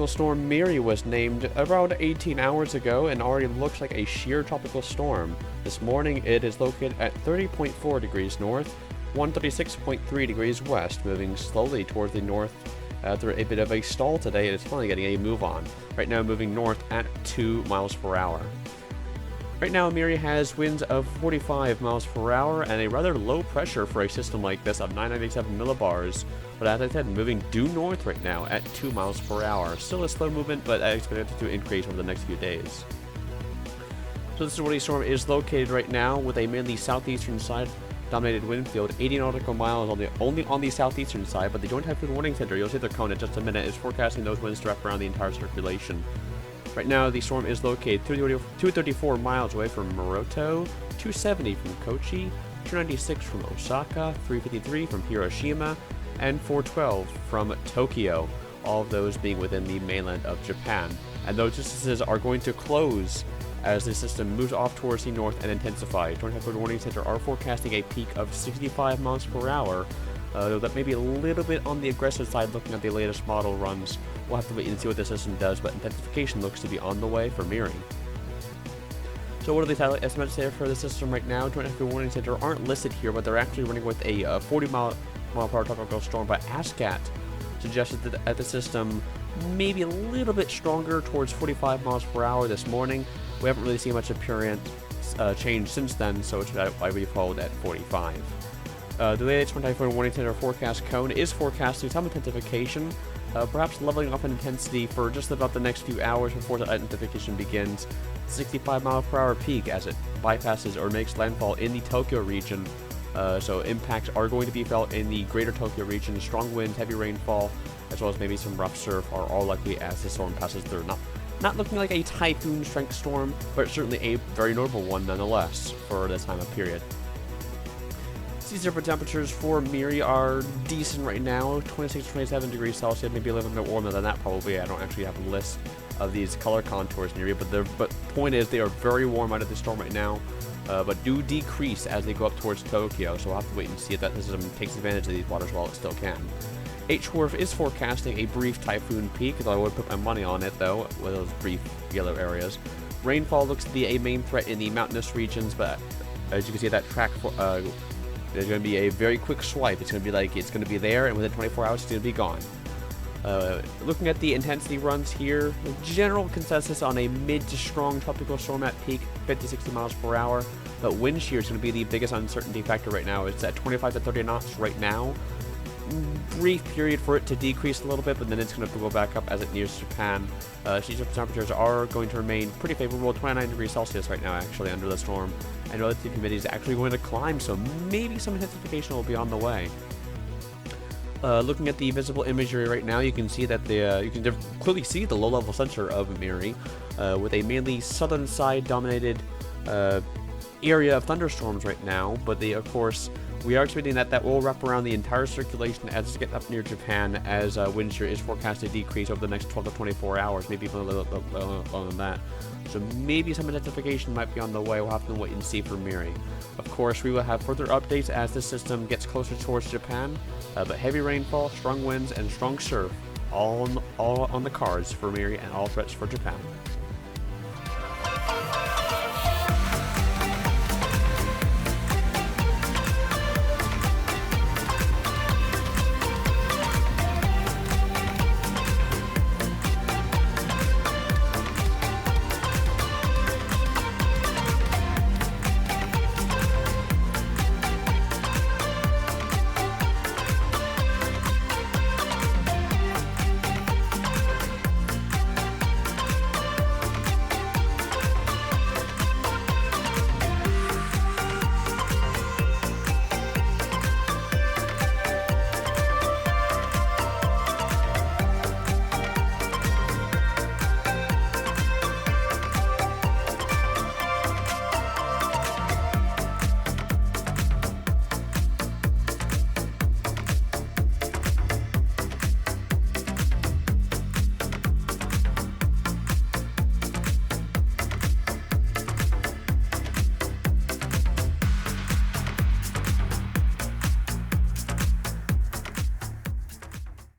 Tropical Storm Meari was named around 18 hours ago and already looks like a sheer tropical storm. This morning it is located at 30.4 degrees north, 136.3 degrees west, moving slowly toward the north after a bit of a stall today. It's finally getting a move on. Right now moving north at 2 miles per hour. Right now, Meari has winds of 45 miles per hour and a rather low pressure for a system like this of 997 millibars. But as I said, moving due north right now at 2 miles per hour. Still a slow movement, but I expect it to increase over the next few days. So this is where the storm is located right now, with a mainly southeastern side dominated wind field, 80 nautical miles only on the southeastern side, but the Joint Typhoon Warning Center, you'll see their cone in just a minute, is forecasting those winds to wrap around the entire circulation. Right now, the storm is located 234 miles away from Moroto, 270 from Kochi, 296 from Osaka, 353 from Hiroshima, and 412 from Tokyo, all of those being within the mainland of Japan. And those distances are going to close as the system moves off towards the north and intensify. Joint Typhoon Warning Center are forecasting a peak of 65 miles per hour, though that may be a little bit on the aggressive side looking at the latest model runs. We'll have to wait and see what the system does, but intensification looks to be on the way for Meari. So what are the satellite estimates there for the system right now? Joint Typhoon Warning Center aren't listed here, but they're actually running with a 40 mile per hour tropical storm, but ASCAT suggested that the system maybe a little bit stronger towards 45 miles per hour this morning. We haven't really seen much apparent change since then, so it's why we followed at 45. The latest Joint Typhoon Warning Center forecast cone is forecasting some intensification, perhaps leveling off in intensity for just about the next few hours before the intensification begins. 65 mile per hour peak as it bypasses or makes landfall in the Tokyo region. So impacts are going to be felt in the greater Tokyo region. Strong winds, heavy rainfall, as well as maybe some rough surf are all likely as the storm passes through. Not looking like a typhoon strength storm, but certainly a very notable one nonetheless for this time of period. Sea surface temperatures for Meari are decent right now, 26 to 27 degrees Celsius, maybe a little bit warmer than that probably. I don't actually have a list of these color contours near you, but the point is they are very warm out of the storm right now, but do decrease as they go up towards Tokyo, so we'll have to wait and see if that system takes advantage of these waters while it still can. H-Wharf is forecasting a brief typhoon peak, though I would put my money on it though, with those brief yellow areas. Rainfall looks to be a main threat in the mountainous regions, but as you can see that track there's going to be a very quick swipe. It's going to be there, and within 24 hours, it's going to be gone. Looking at the intensity runs here, the general consensus on a mid to strong tropical storm at peak, 50-60 miles per hour. But wind shear is going to be the biggest uncertainty factor right now. It's at 25 to 30 knots right now. Brief period for it to decrease a little bit, but then it's going to go back up as it nears Japan. Sea surface temperatures are going to remain pretty favorable, 29 degrees Celsius right now actually under the storm, and relative humidity is actually going to climb, so maybe some intensification will be on the way. Looking at the visible imagery right now, you can see that you can clearly see the low-level center of Meari, with a mainly southern side dominated area of thunderstorms right now, but of course we are expecting that will wrap around the entire circulation as it gets up near Japan, as wind shear is forecast to decrease over the next 12 to 24 hours, maybe even a little longer than that. So maybe some intensification might be on the way. We'll have to wait and see for Meari. Of course, we will have further updates as the system gets closer towards Japan, but heavy rainfall, strong winds, and strong surf all on the cards for Meari and all threats for Japan.